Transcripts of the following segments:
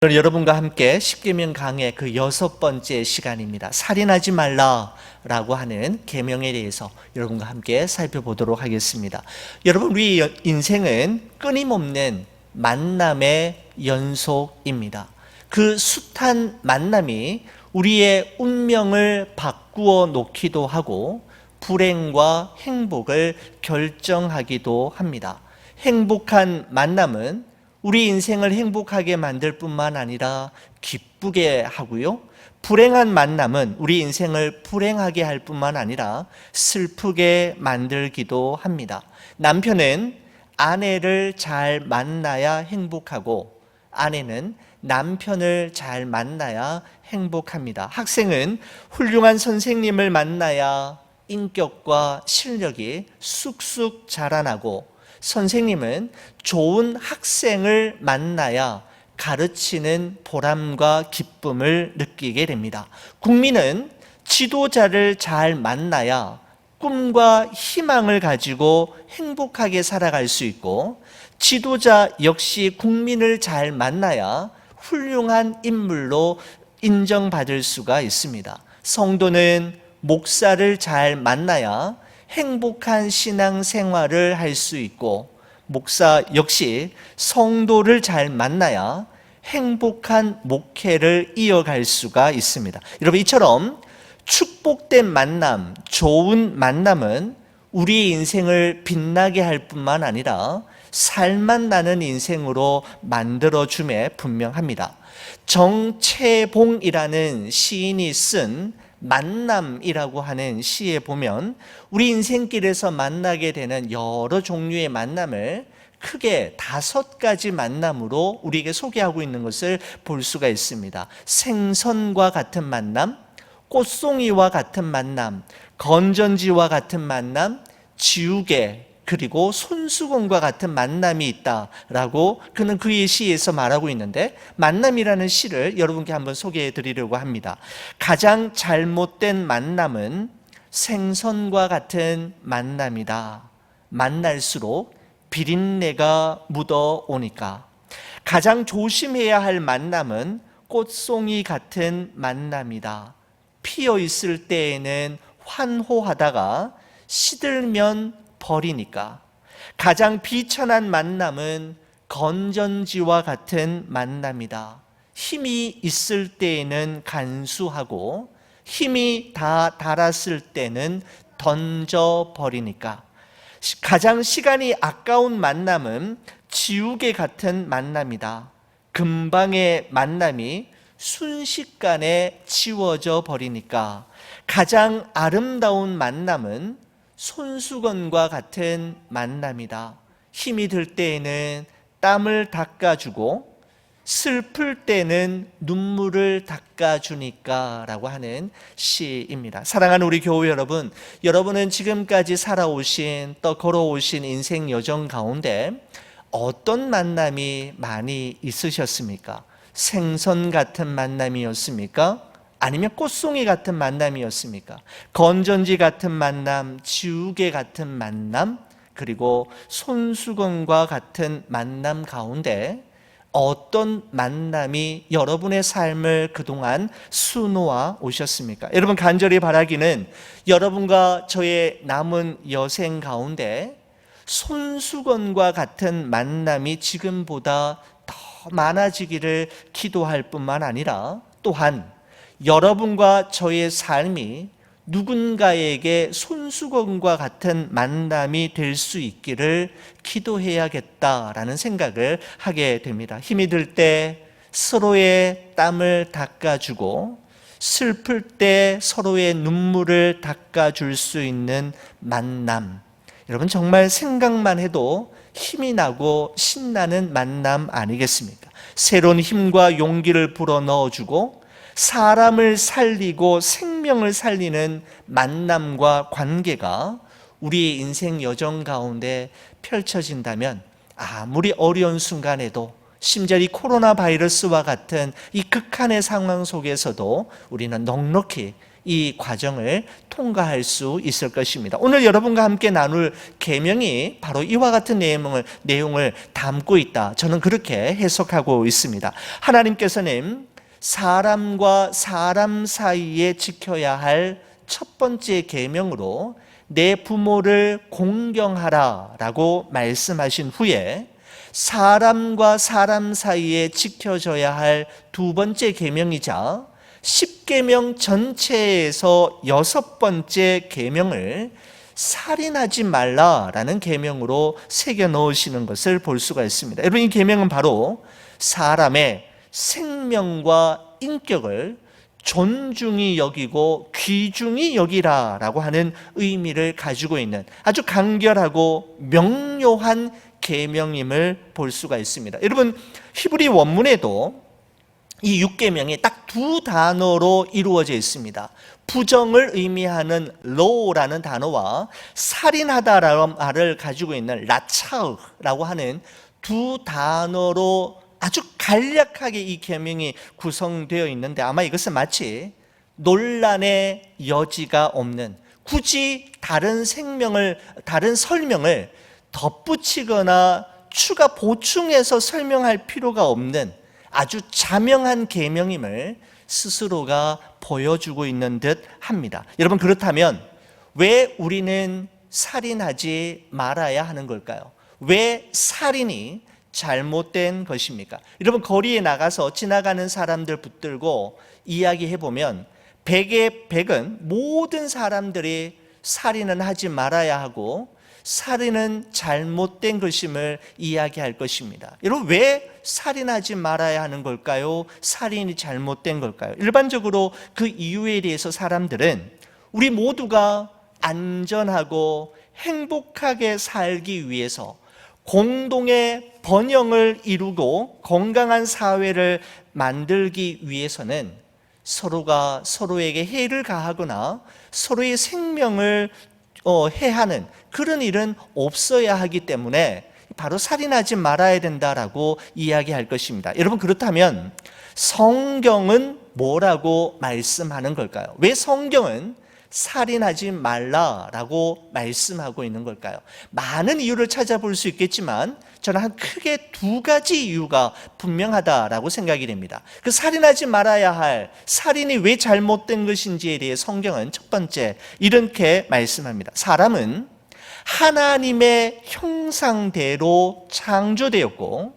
오늘 여러분과 함께 십계명 강의 그 6번째 시간입니다. 살인하지 말라라고 하는 계명에 대해서 여러분과 함께 살펴보도록 하겠습니다. 여러분, 우리 인생은 끊임없는 만남의 연속입니다. 그 숱한 만남이 우리의 운명을 바꾸어 놓기도 하고 불행과 행복을 결정하기도 합니다. 행복한 만남은 우리 인생을 행복하게 만들 뿐만 아니라 기쁘게 하고요, 불행한 만남은 우리 인생을 불행하게 할 뿐만 아니라 슬프게 만들기도 합니다. 남편은 아내를 잘 만나야 행복하고 아내는 남편을 잘 만나야 행복합니다. 학생은 훌륭한 선생님을 만나야 인격과 실력이 쑥쑥 자라나고 선생님은 좋은 학생을 만나야 가르치는 보람과 기쁨을 느끼게 됩니다. 국민은 지도자를 잘 만나야 꿈과 희망을 가지고 행복하게 살아갈 수 있고, 지도자 역시 국민을 잘 만나야 훌륭한 인물로 인정받을 수가 있습니다. 성도는 목사를 잘 만나야 행복한 신앙생활을 할 수 있고, 목사 역시 성도를 잘 만나야 행복한 목회를 이어갈 수가 있습니다. 여러분, 이처럼 축복된 만남, 좋은 만남은 우리 인생을 빛나게 할 뿐만 아니라 살맛 나는 인생으로 만들어줌에 분명합니다. 정채봉이라는 시인이 쓴 만남이라고 하는 시에 보면 우리 인생길에서 만나게 되는 여러 종류의 만남을 크게 5가지 만남으로 우리에게 소개하고 있는 것을 볼 수가 있습니다. 생선과 같은 만남, 꽃송이와 같은 만남, 건전지와 같은 만남, 지우개, 그리고 손수건과 같은 만남이 있다라고 그는 그의 시에서 말하고 있는데, 만남이라는 시를 여러분께 한번 소개해 드리려고 합니다. 가장 잘못된 만남은 생선과 같은 만남이다. 만날수록 비린내가 묻어 오니까. 가장 조심해야 할 만남은 꽃송이 같은 만남이다. 피어 있을 때에는 환호하다가 시들면 버리니까. 가장 비천한 만남은 건전지와 같은 만남이다. 힘이 있을 때에는 간수하고 힘이 다 닳았을 때는 던져버리니까. 가장 시간이 아까운 만남은 지우개 같은 만남이다. 금방의 만남이 순식간에 지워져 버리니까. 가장 아름다운 만남은 손수건과 같은 만남이다. 힘이 들 때에는 땀을 닦아주고 슬플 때는 눈물을 닦아주니까 라고 하는 시입니다. 사랑하는 우리 교회 여러분, 여러분은 지금까지 살아오신, 또 걸어오신 인생 여정 가운데 어떤 만남이 많이 있으셨습니까? 생선 같은 만남이었습니까? 아니면 꽃송이 같은 만남이었습니까? 건전지 같은 만남, 지우개 같은 만남, 그리고 손수건과 같은 만남 가운데 어떤 만남이 여러분의 삶을 그동안 수놓아 오셨습니까? 여러분, 간절히 바라기는 여러분과 저의 남은 여생 가운데 손수건과 같은 만남이 지금보다 더 많아지기를 기도할 뿐만 아니라, 또한 여러분과 저의 삶이 누군가에게 손수건과 같은 만남이 될 수 있기를 기도해야겠다라는 생각을 하게 됩니다. 힘이 들 때 서로의 땀을 닦아주고 슬플 때 서로의 눈물을 닦아줄 수 있는 만남, 여러분, 정말 생각만 해도 힘이 나고 신나는 만남 아니겠습니까? 새로운 힘과 용기를 불어넣어주고 사람을 살리고 생명을 살리는 만남과 관계가 우리의 인생 여정 가운데 펼쳐진다면, 아무리 어려운 순간에도, 심지어 이 코로나 바이러스와 같은 이 극한의 상황 속에서도 우리는 넉넉히 이 과정을 통과할 수 있을 것입니다. 오늘 여러분과 함께 나눌 계명이 바로 이와 같은 내용을 담고 있다. 저는 그렇게 해석하고 있습니다. 하나님께서는 사람과 사람 사이에 지켜야 할 첫 번째 계명으로 내 부모를 공경하라 라고 말씀하신 후에 사람과 사람 사이에 지켜져야 할 두 번째 계명이자 10계명 전체에서 6번째 계명을 살인하지 말라라는 계명으로 새겨 넣으시는 것을 볼 수가 있습니다. 여러분, 이 계명은 바로 사람의 생명과 인격을 존중히 여기고 귀중히 여기라라고 하는 의미를 가지고 있는 아주 간결하고 명료한 계명임을 볼 수가 있습니다. 여러분, 히브리 원문에도 이 6계명이 딱 두 단어로 이루어져 있습니다. 부정을 의미하는 law라는 단어와 살인하다라는 말을 가지고 있는 라차흐라고 하는 두 단어로 아주 간략하게 이 계명이 구성되어 있는데, 아마 이것은 마치 논란의 여지가 없는, 굳이 다른 설명을 덧붙이거나 추가 보충해서 설명할 필요가 없는 아주 자명한 계명임을 스스로가 보여주고 있는 듯 합니다. 여러분, 그렇다면 왜 우리는 살인하지 말아야 하는 걸까요? 왜 살인이 잘못된 것입니까? 여러분, 거리에 나가서 지나가는 사람들 붙들고 이야기해보면 100의 100은 모든 사람들이 살인은 하지 말아야 하고 살인은 잘못된 것임을 이야기할 것입니다. 여러분, 왜 살인하지 말아야 하는 걸까요? 살인이 잘못된 걸까요? 일반적으로 그 이유에 대해서 사람들은 우리 모두가 안전하고 행복하게 살기 위해서 공동의 번영을 이루고 건강한 사회를 만들기 위해서는 서로가 서로에게 해를 가하거나 서로의 생명을 해하는 그런 일은 없어야 하기 때문에 바로 살인하지 말아야 된다라고 이야기할 것입니다. 여러분, 그렇다면 성경은 뭐라고 말씀하는 걸까요? 왜 성경은 살인하지 말라라고 말씀하고 있는 걸까요? 많은 이유를 찾아볼 수 있겠지만 저는 한 크게 두 가지 이유가 분명하다라고 생각이 됩니다. 그 살인하지 말아야 할 살인이 왜 잘못된 것인지에 대해 성경은 첫 번째 이렇게 말씀합니다. 사람은 하나님의 형상대로 창조되었고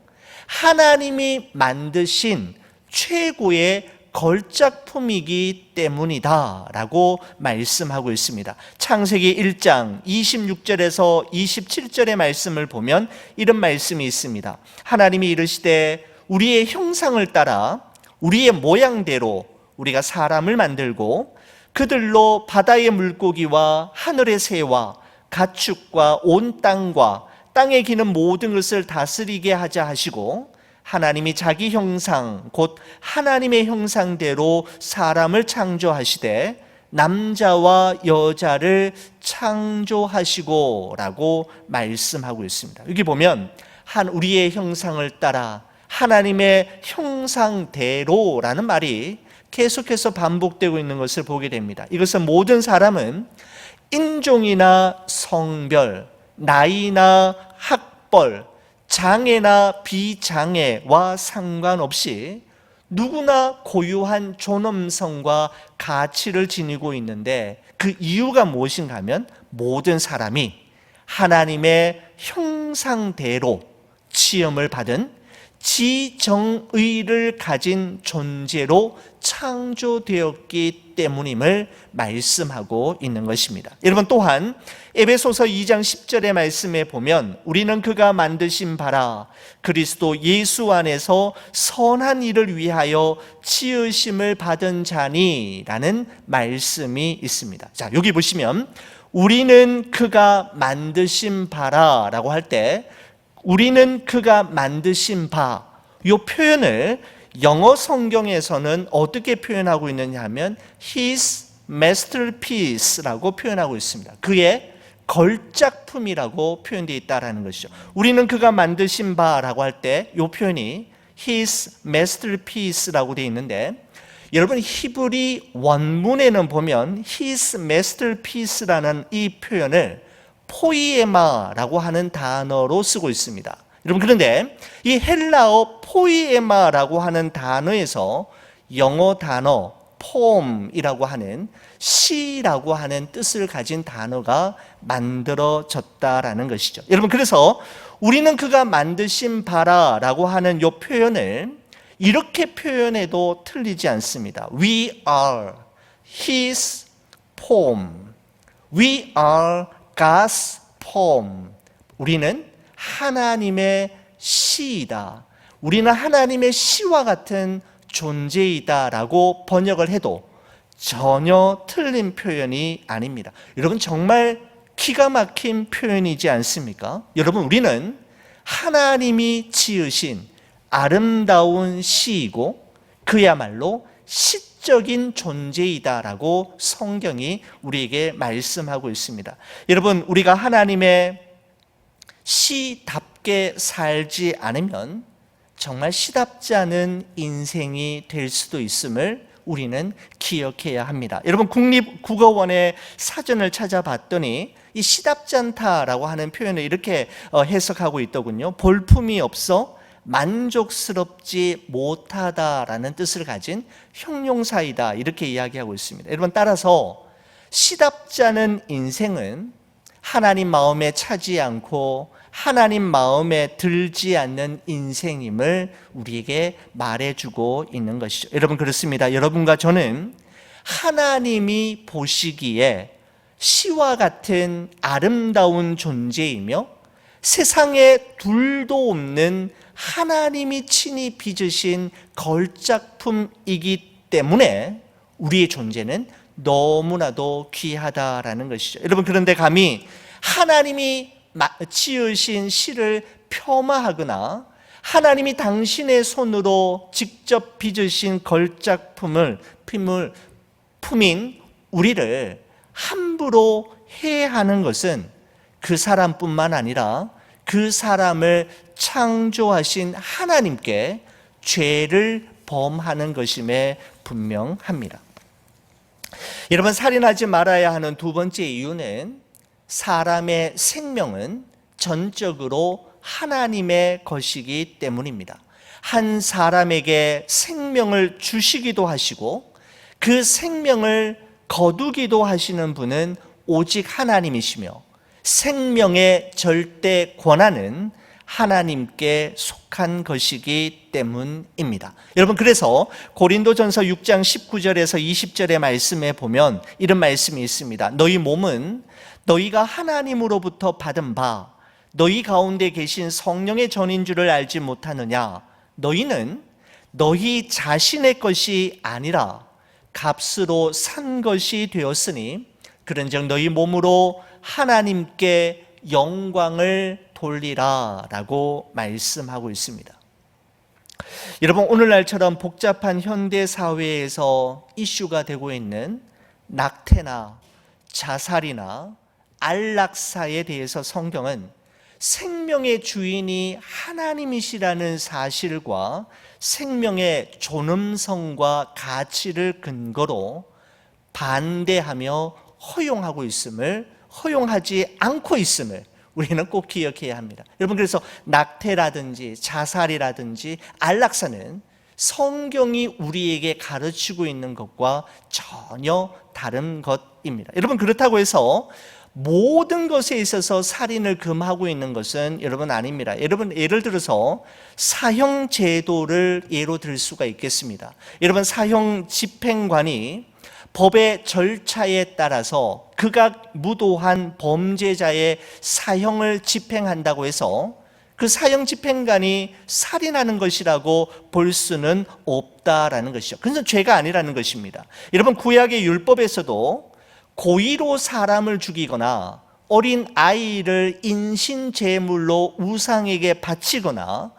하나님이 만드신 최고의 걸작품이기 때문이다 라고 말씀하고 있습니다. 창세기 1장 26절에서 27절의 말씀을 보면 이런 말씀이 있습니다. 하나님이 이르시되 우리의 형상을 따라 우리의 모양대로 우리가 사람을 만들고 그들로 바다의 물고기와 하늘의 새와 가축과 온 땅과 땅에 기는 모든 것을 다스리게 하자 하시고 하나님이 자기 형상 곧 하나님의 형상대로 사람을 창조하시되 남자와 여자를 창조하시고 라고 말씀하고 있습니다. 여기 보면 우리의 형상을 따라 하나님의 형상대로라는 말이 계속해서 반복되고 있는 것을 보게 됩니다. 이것은 모든 사람은 인종이나 성별, 나이나 학벌, 장애나 비장애와 상관없이 누구나 고유한 존엄성과 가치를 지니고 있는데 그 이유가 무엇인가 하면 모든 사람이 하나님의 형상대로 지음을 받은 지정의를 가진 존재로 창조되었기 때문임을 말씀하고 있는 것입니다. 여러분, 또한 에베소서 2장 10절의 말씀에 보면 우리는 그가 만드신 바라 그리스도 예수 안에서 선한 일을 위하여 지으심을 받은 자니 라는 말씀이 있습니다. 자, 여기 보시면 우리는 그가 만드신 바라 라고 할 때 우리는 그가 만드신 바, 이 표현을 영어 성경에서는 어떻게 표현하고 있느냐 하면 His masterpiece라고 표현하고 있습니다. 그의 걸작품이라고 표현되어 있다는 것이죠. 우리는 그가 만드신 바라고 할 때 이 표현이 His masterpiece라고 되어 있는데 여러분 히브리 원문에는 보면 His masterpiece라는 이 표현을 포이에마라고 하는 단어로 쓰고 있습니다. 여러분 그런데 이 헬라어 포이에마라고 하는 단어에서 영어 단어 포엠이라고 하는 시라고 하는 뜻을 가진 단어가 만들어졌다라는 것이죠. 여러분 그래서 우리는 그가 만드신 바라라고 하는 이 표현을 이렇게 표현해도 틀리지 않습니다. We are His poem. We are God's poem. 우리는 하나님의 시이다. 우리는 하나님의 시와 같은 존재이다라고 번역을 해도 전혀 틀린 표현이 아닙니다. 여러분 정말 기가 막힌 표현이지 않습니까? 여러분 우리는 하나님이 지으신 아름다운 시이고 그야말로 시적인 존재이다라고 성경이 우리에게 말씀하고 있습니다. 여러분 우리가 하나님의 시답게 살지 않으면 정말 시답지 않은 인생이 될 수도 있음을 우리는 기억해야 합니다. 여러분 국립국어원의 사전을 찾아봤더니 이 시답지 않다라고 하는 표현을 이렇게 해석하고 있더군요. 볼품이 없어 만족스럽지 못하다라는 뜻을 가진 형용사이다 이렇게 이야기하고 있습니다. 여러분 따라서 시답지 않은 인생은 하나님 마음에 차지 않고 하나님 마음에 들지 않는 인생임을 우리에게 말해주고 있는 것이죠. 여러분 그렇습니다. 여러분과 저는 하나님이 보시기에 시와 같은 아름다운 존재이며 세상에 둘도 없는 하나님이 친히 빚으신 걸작품이기 때문에 우리의 존재는 너무나도 귀하다라는 것이죠. 여러분 그런데 감히 하나님이 지으신 시를 폄하하거나 하나님이 당신의 손으로 직접 빚으신 걸작품을 품인 우리를 함부로 해하는 것은 그 사람뿐만 아니라 그 사람을 창조하신 하나님께 죄를 범하는 것임에 분명합니다. 여러분 살인하지 말아야 하는 두 번째 이유는 사람의 생명은 전적으로 하나님의 것이기 때문입니다. 한 사람에게 생명을 주시기도 하시고 그 생명을 거두기도 하시는 분은 오직 하나님이시며 생명의 절대 권한은 하나님께 속한 것이기 때문입니다. 여러분 그래서 고린도전서 6장 19절에서 20절의 말씀에 보면 이런 말씀이 있습니다. 너희 몸은 너희가 하나님으로부터 받은 바 너희 가운데 계신 성령의 전인 줄을 알지 못하느냐. 너희는 너희 자신의 것이 아니라 값으로 산 것이 되었으니 그런즉 너희 몸으로 하나님께 영광을 돌리라 라고 말씀하고 있습니다. 여러분 오늘날처럼 복잡한 현대 사회에서 이슈가 되고 있는 낙태나 자살이나 안락사에 대해서 성경은 생명의 주인이 하나님이시라는 사실과 생명의 존엄성과 가치를 근거로 반대하며 허용하지 않고 있음을 우리는 꼭 기억해야 합니다. 여러분 그래서 낙태라든지 자살이라든지 안락사는 성경이 우리에게 가르치고 있는 것과 전혀 다른 것입니다. 여러분 그렇다고 해서 모든 것에 있어서 살인을 금하고 있는 것은 여러분 아닙니다. 여러분 예를 들어서 사형 제도를 예로 들 수가 있겠습니다. 여러분 사형 집행관이 법의 절차에 따라서 극악 무도한 범죄자의 사형을 집행한다고 해서 그 사형 집행관이 살인하는 것이라고 볼 수는 없다라는 것이죠. 그것은 죄가 아니라는 것입니다. 여러분 구약의 율법에서도 고의로 사람을 죽이거나 어린 아이를 인신제물로 우상에게 바치거나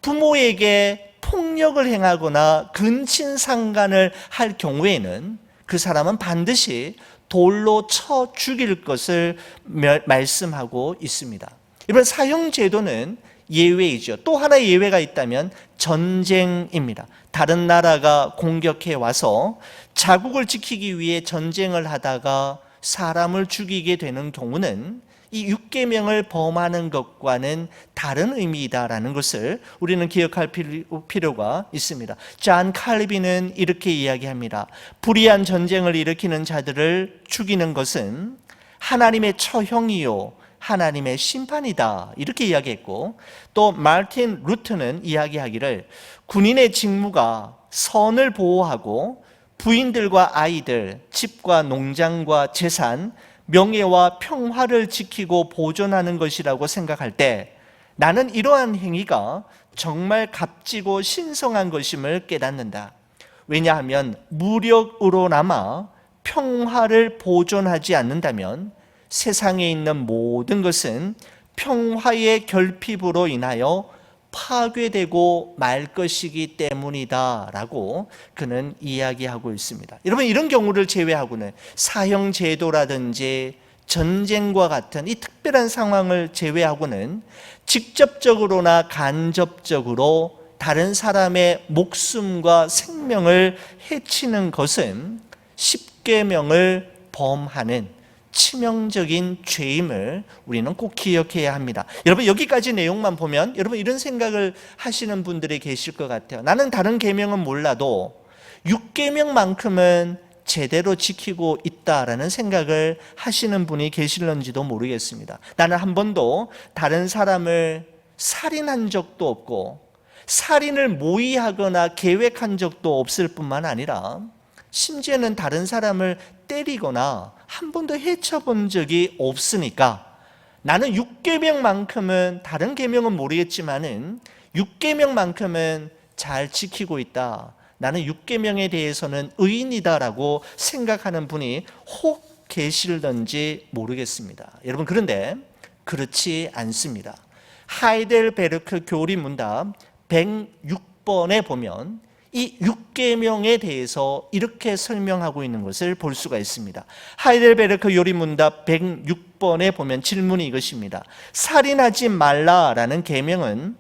부모에게 폭력을 행하거나 근친상간을 할 경우에는 그 사람은 반드시 돌로 쳐 죽일 것을 말씀하고 있습니다. 이번 사형제도는 예외이죠. 또 하나의 예외가 있다면 전쟁입니다. 다른 나라가 공격해 와서 자국을 지키기 위해 전쟁을 하다가 사람을 죽이게 되는 경우는 이 육계명을 범하는 것과는 다른 의미이다라는 것을 우리는 기억할 필요가 있습니다. 존 칼빈은 이렇게 이야기합니다. 불의한 전쟁을 일으키는 자들을 죽이는 것은 하나님의 처형이요 하나님의 심판이다, 이렇게 이야기했고, 또 마틴 루터는 이야기하기를 군인의 직무가 선을 보호하고 부인들과 아이들, 집과 농장과 재산, 명예와 평화를 지키고 보존하는 것이라고 생각할 때 나는 이러한 행위가 정말 값지고 신성한 것임을 깨닫는다. 왜냐하면 무력으로나마 평화를 보존하지 않는다면 세상에 있는 모든 것은 평화의 결핍으로 인하여 파괴되고 말 것이기 때문이다라고 그는 이야기하고 있습니다. 여러분, 이런 경우를 제외하고는 사형제도라든지 전쟁과 같은 이 특별한 상황을 제외하고는 직접적으로나 간접적으로 다른 사람의 목숨과 생명을 해치는 것은 십계명을 범하는 치명적인 죄임을 우리는 꼭 기억해야 합니다. 여러분, 여기까지 내용만 보면 여러분 이런 생각을 하시는 분들이 계실 것 같아요. 나는 다른 계명은 몰라도 6계명만큼은 제대로 지키고 있다라는 생각을 하시는 분이 계실런지도 모르겠습니다. 나는 한 번도 다른 사람을 살인한 적도 없고 살인을 모의하거나 계획한 적도 없을 뿐만 아니라 심지어는 다른 사람을 때리거나 한 번도 해쳐본 적이 없으니까 나는 6계명만큼은, 다른 계명은 모르겠지만은 6계명만큼은 잘 지키고 있다, 나는 6계명에 대해서는 의인이다라고 생각하는 분이 혹 계실런지 모르겠습니다. 여러분, 그런데 그렇지 않습니다. 하이델베르크 교리문답 106번에 보면 이 6계명에 대해서 이렇게 설명하고 있는 것을 볼 수가 있습니다. 하이델베르크 요리문답 106번에 보면 질문이 이것입니다. 살인하지 말라라는 계명은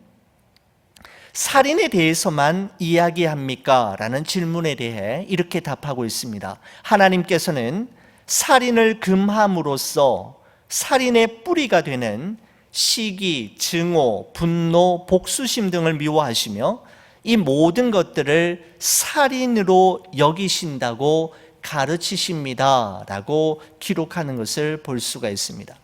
살인에 대해서만 이야기합니까? 라는 질문에 대해 이렇게 답하고 있습니다. 하나님께서는 살인을 금함으로써 살인의 뿌리가 되는 시기, 증오, 분노, 복수심 등을 미워하시며 이 모든 것들을 살인으로 여기신다고 가르치십니다 라고 기록하는 것을 볼 수가 있습니다.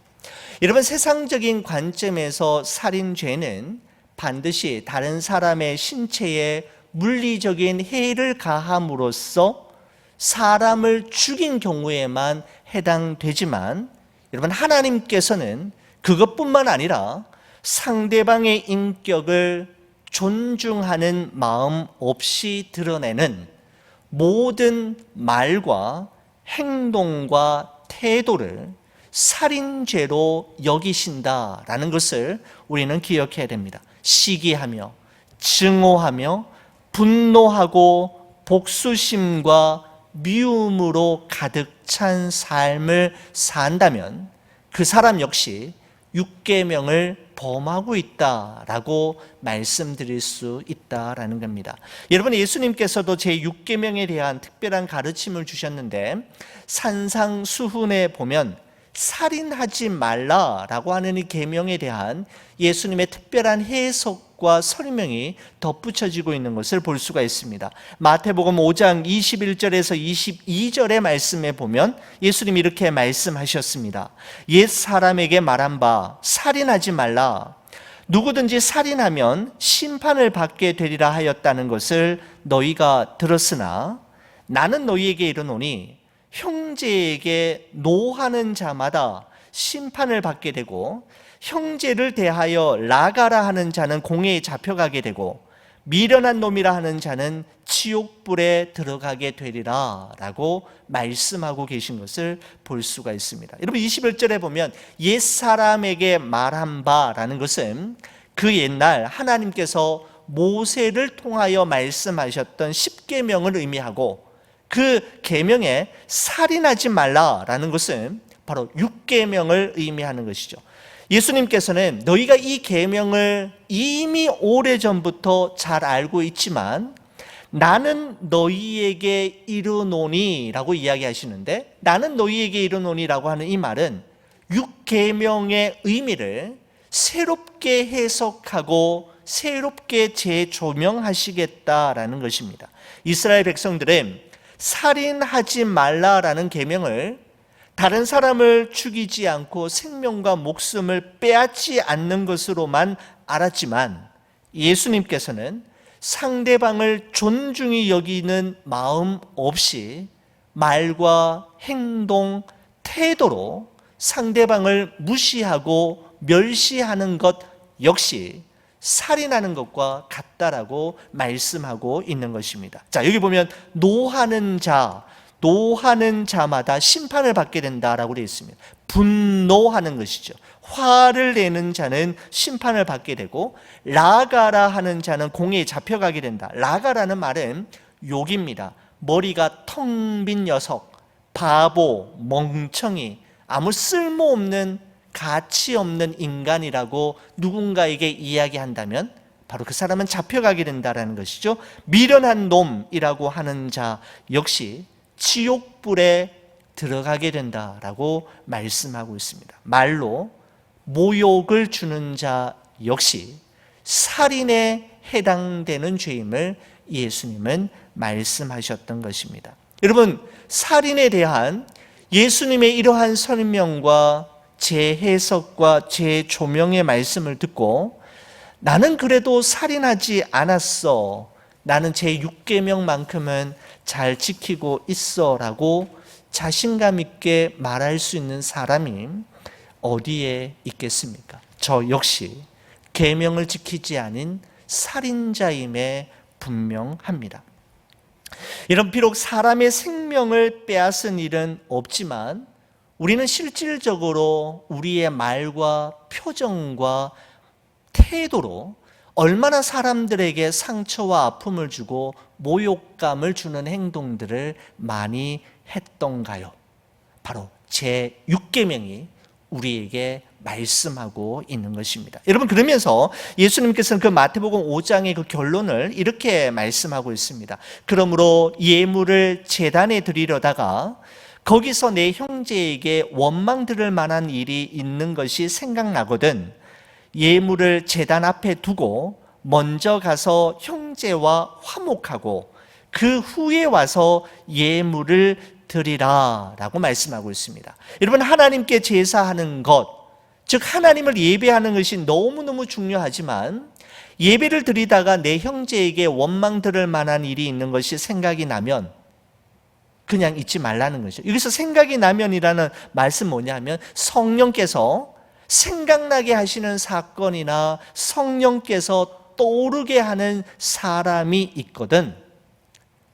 여러분, 세상적인 관점에서 살인죄는 반드시 다른 사람의 신체에 물리적인 해를 가함으로써 사람을 죽인 경우에만 해당되지만, 여러분, 하나님께서는 그것뿐만 아니라 상대방의 인격을 존중하는 마음 없이 드러내는 모든 말과 행동과 태도를 살인죄로 여기신다라는 것을 우리는 기억해야 됩니다. 시기하며 증오하며 분노하고 복수심과 미움으로 가득 찬 삶을 산다면 그 사람 역시 6계명을 범하고 있다라고 말씀드릴 수 있다라는 겁니다. 여러분, 예수님께서도 제6계명에 대한 특별한 가르침을 주셨는데 산상수훈에 보면 살인하지 말라라고 하는 이 계명에 대한 예수님의 특별한 해석과 설명이 덧붙여지고 있는 것을 볼 수가 있습니다. 마태복음 5장 21절에서 22절의 말씀에 보면 예수님이 이렇게 말씀하셨습니다. 옛 사람에게 말한 바 살인하지 말라. 누구든지 살인하면 심판을 받게 되리라 하였다는 것을 너희가 들었으나 나는 너희에게 이르노니 형제에게 노하는 자마다 심판을 받게 되고 형제를 대하여 나가라 하는 자는 공회에 잡혀가게 되고 미련한 놈이라 하는 자는 지옥불에 들어가게 되리라 라고 말씀하고 계신 것을 볼 수가 있습니다. 여러분, 21절에 보면 옛사람에게 말한 바라는 것은 그 옛날 하나님께서 모세를 통하여 말씀하셨던 10계명을 의미하고, 그 계명에 살인하지 말라라는 것은 바로 6계명을 의미하는 것이죠. 예수님께서는 너희가 이 계명을 이미 오래전부터 잘 알고 있지만 나는 너희에게 이르노니 라고 이야기하시는데, 나는 너희에게 이르노니 라고 하는 이 말은 6계명의 의미를 새롭게 해석하고 새롭게 재조명하시겠다라는 것입니다. 이스라엘 백성들은 살인하지 말라라는 계명을 다른 사람을 죽이지 않고 생명과 목숨을 빼앗지 않는 것으로만 알았지만, 예수님께서는 상대방을 존중히 여기는 마음 없이 말과 행동, 태도로 상대방을 무시하고 멸시하는 것 역시 살인하는 것과 같다라고 말씀하고 있는 것입니다. 자, 여기 보면 노하는 자마다 심판을 받게 된다라고 되어 있습니다. 분노하는 것이죠. 화를 내는 자는 심판을 받게 되고, 라가라 하는 자는 공에 잡혀가게 된다. 라가라는 말은 욕입니다. 머리가 텅 빈 녀석, 바보, 멍청이, 아무 쓸모없는 가치 없는 인간이라고 누군가에게 이야기한다면 바로 그 사람은 잡혀가게 된다는 것이죠. 미련한 놈이라고 하는 자 역시 지옥불에 들어가게 된다라고 말씀하고 있습니다. 말로 모욕을 주는 자 역시 살인에 해당되는 죄임을 예수님은 말씀하셨던 것입니다. 여러분, 살인에 대한 예수님의 이러한 설명과 재해석과 재조명의 말씀을 듣고, 나는 그래도 살인하지 않았어, 나는 제 6계명만큼은 잘 지키고 있어 라고 자신감 있게 말할 수 있는 사람이 어디에 있겠습니까? 저 역시 계명을 지키지 않은 살인자임에 분명합니다. 이런, 비록 사람의 생명을 빼앗은 일은 없지만 우리는 실질적으로 우리의 말과 표정과 태도로 얼마나 사람들에게 상처와 아픔을 주고 모욕감을 주는 행동들을 많이 했던가요? 바로 제6계명이 우리에게 말씀하고 있는 것입니다. 여러분, 그러면서 예수님께서는 그 마태복음 5장의 그 결론을 이렇게 말씀하고 있습니다. 그러므로 예물을 제단에 드리려다가 거기서 내 형제에게 원망 들을 만한 일이 있는 것이 생각나거든 예물을 제단 앞에 두고 먼저 가서 형제와 화목하고 그 후에 와서 예물을 드리라 라고 말씀하고 있습니다. 여러분, 하나님께 제사하는 것, 즉 하나님을 예배하는 것이 너무너무 중요하지만 예배를 드리다가 내 형제에게 원망 들을 만한 일이 있는 것이 생각이 나면 그냥 잊지 말라는 거죠. 여기서 생각이 나면이라는 말씀 뭐냐면, 성령께서 생각나게 하시는 사건이나 성령께서 떠오르게 하는 사람이 있거든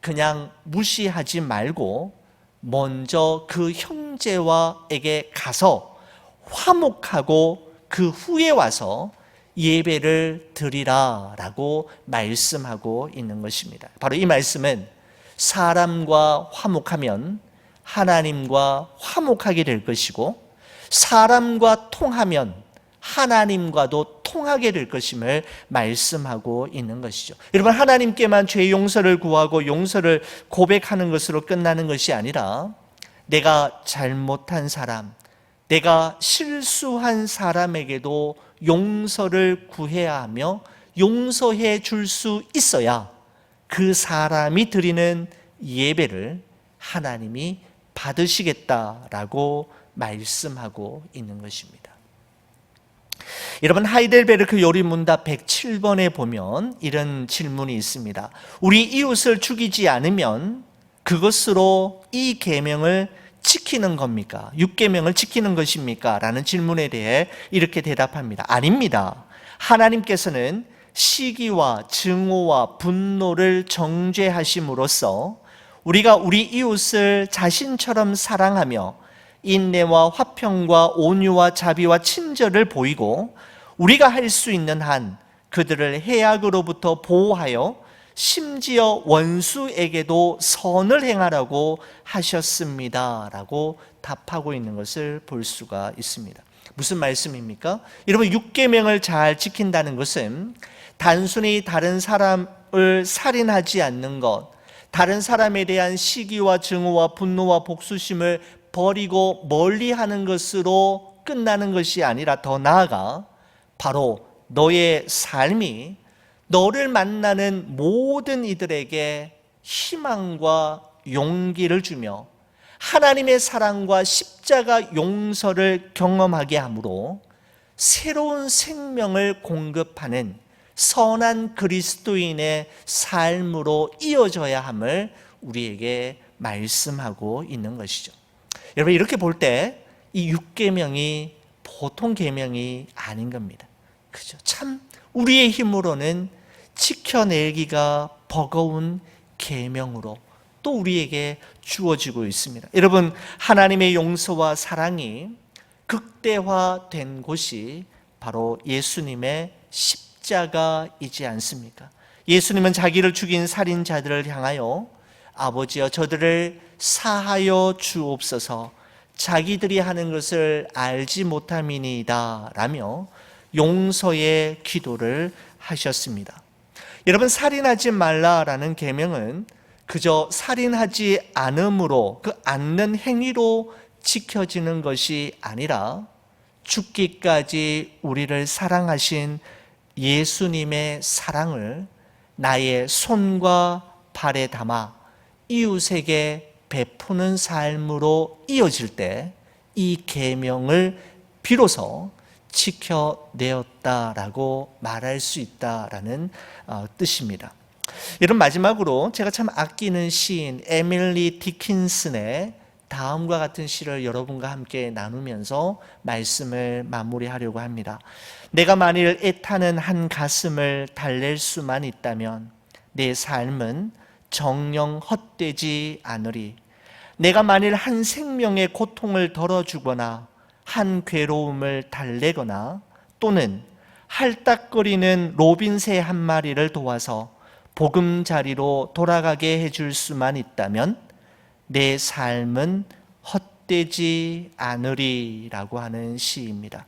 그냥 무시하지 말고 먼저 그 형제와에게 가서 화목하고 그 후에 와서 예배를 드리라 라고 말씀하고 있는 것입니다. 바로 이 말씀은 사람과 화목하면 하나님과 화목하게 될 것이고, 사람과 통하면 하나님과도 통하게 될 것임을 말씀하고 있는 것이죠. 여러분, 하나님께만 죄 용서를 구하고 용서를 고백하는 것으로 끝나는 것이 아니라 내가 잘못한 사람, 내가 실수한 사람에게도 용서를 구해야 하며 용서해 줄 수 있어야 그 사람이 드리는 예배를 하나님이 받으시겠다라고 말씀하고 있는 것입니다. 여러분, 하이델베르크 요리문답 107번에 보면 이런 질문이 있습니다. 우리 이웃을 죽이지 않으면 그것으로 이 계명을 지키는 겁니까? 6계명을 지키는 것입니까? 라는 질문에 대해 이렇게 대답합니다. 아닙니다. 하나님께서는 시기와 증오와 분노를 정죄하심으로써 우리가 우리 이웃을 자신처럼 사랑하며 인내와 화평과 온유와 자비와 친절을 보이고 우리가 할 수 있는 한 그들을 해악으로부터 보호하여 심지어 원수에게도 선을 행하라고 하셨습니다 라고 답하고 있는 것을 볼 수가 있습니다. 무슨 말씀입니까? 여러분, 6계명을 잘 지킨다는 것은 단순히 다른 사람을 살인하지 않는 것, 다른 사람에 대한 시기와 증오와 분노와 복수심을 버리고 멀리하는 것으로 끝나는 것이 아니라 더 나아가 바로 너의 삶이 너를 만나는 모든 이들에게 희망과 용기를 주며 하나님의 사랑과 십자가 용서를 경험하게 하므로 새로운 생명을 공급하는 선한 그리스도인의 삶으로 이어져야 함을 우리에게 말씀하고 있는 것이죠. 여러분, 이렇게 볼 때 이 6계명이 보통 계명이 아닌 겁니다. 그죠? 참 우리의 힘으로는 지켜내기가 버거운 계명으로 또 우리에게 주어지고 있습니다. 여러분, 하나님의 용서와 사랑이 극대화된 곳이 바로 예수님의 십자가이지 않습니까? 예수님은 자기를 죽인 살인자들을 향하여 아버지여 저들을 사하여 주옵소서, 자기들이 하는 것을 알지 못함이니이다 라며 용서의 기도를 하셨습니다. 여러분, 살인하지 말라라는 계명은 그저 살인하지 않음으로, 그 않는 행위로 지켜지는 것이 아니라 죽기까지 우리를 사랑하신 예수님의 사랑을 나의 손과 발에 담아 이웃에게 베푸는 삶으로 이어질 때 이 계명을 비로소 지켜내었다라고 말할 수 있다라는 뜻입니다. 여러분, 마지막으로 제가 참 아끼는 시인 에밀리 디킨슨의 다음과 같은 시를 여러분과 함께 나누면서 말씀을 마무리하려고 합니다. 내가 만일 애타는 한 가슴을 달랠 수만 있다면 내 삶은 정녕 헛되지 않으리. 내가 만일 한 생명의 고통을 덜어주거나 한 괴로움을 달래거나 또는 할딱거리는 로빈새 한 마리를 도와서 보금자리로 돌아가게 해줄 수만 있다면 내 삶은 헛되지 않으리라고 하는 시입니다.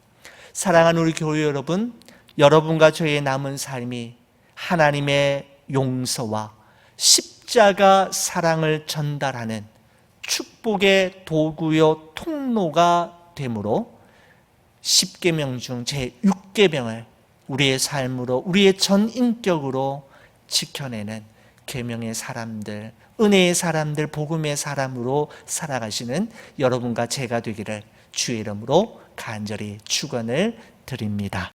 사랑하는 우리 교회 여러분, 여러분과 저의 남은 삶이 하나님의 용서와 십자가 사랑을 전달하는 축복의 도구요 통로가 되므로 10계명 중 제6계명을 우리의 삶으로, 우리의 전 인격으로 지켜내는 계명의 사람들, 은혜의 사람들, 복음의 사람으로 살아가시는 여러분과 제가 되기를 주의 이름으로 간절히 축원을 드립니다.